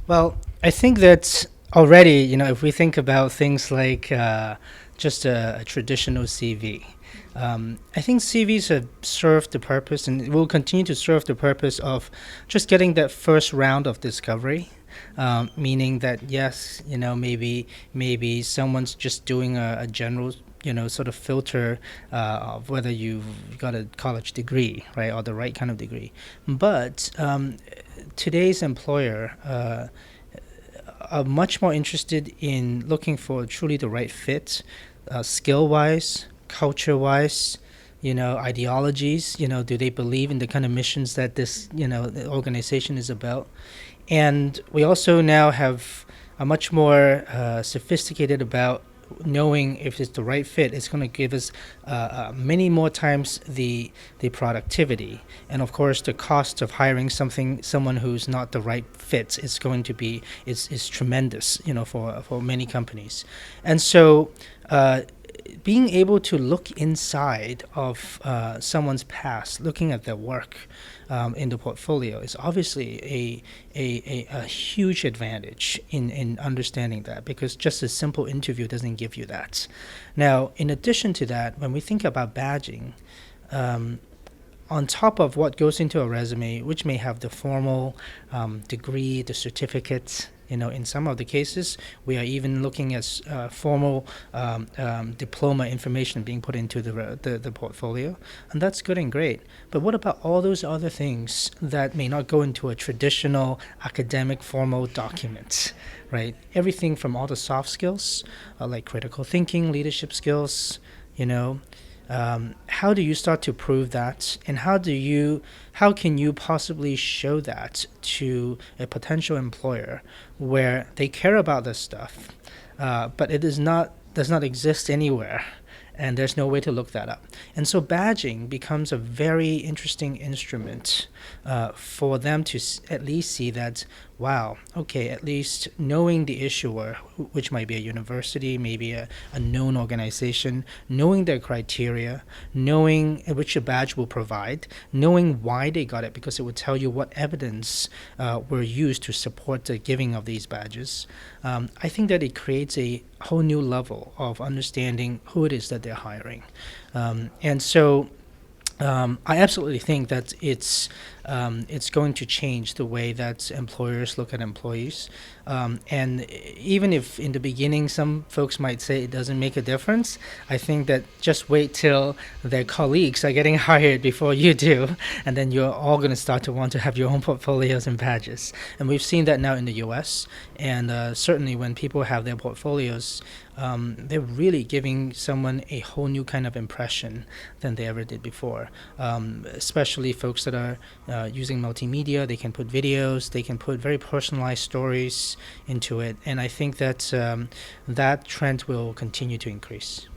Well, I think that already, if we think about things like just a traditional CV, I think CVs have served the purpose and will continue to serve the purpose of just getting that first round of discovery. Meaning that yes, maybe someone's just doing a general sort of filter of whether you've got a college degree, right, or the right kind of degree. But today's employer are much more interested in looking for truly the right fit, skill wise, culture wise, ideologies. Do they believe in the kind of missions that this, the organization is about? And we also now have a much more sophisticated about knowing if it's the right fit. It's going to give us many more times the productivity, and of course the cost of hiring someone who's not the right fit is going to be is tremendous, for many companies. And so being able to look inside of someone's past, looking at their work in the portfolio, is obviously a huge advantage in understanding that, because just a simple interview doesn't give you that. Now, in addition to that, when we think about badging, on top of what goes into a resume, which may have the formal degree, the certificate. In some of the cases, we are even looking at formal diploma information being put into the portfolio, and that's good and great. But what about all those other things that may not go into a traditional academic formal document, right? Everything from all the soft skills, like critical thinking, leadership skills, you know, how do you start to prove that, and how can you possibly show that to a potential employer where they care about this stuff, but it does not exist anywhere, and there's no way to look that up. And so badging becomes a very interesting instrument for them to at least see that, wow, okay, at least knowing the issuer, which might be a university, maybe a known organization, knowing their criteria, knowing which a badge will provide, knowing why they got it, because it would tell you what evidence were used to support the giving of these badges. I think that it creates a whole new level of understanding who it is that they're hiring. And so I absolutely think that it's going to change the way that employers look at employees. And even if in the beginning some folks might say it doesn't make a difference, I think that just wait till their colleagues are getting hired before you do, and then you're all going to start to want to have your own portfolios and badges. And we've seen that now in the US, and certainly when people have their portfolios, they're really giving someone a whole new kind of impression than they ever did before. Especially folks that are using multimedia, they can put videos, they can put very personalized stories into it, and I think that that trend will continue to increase.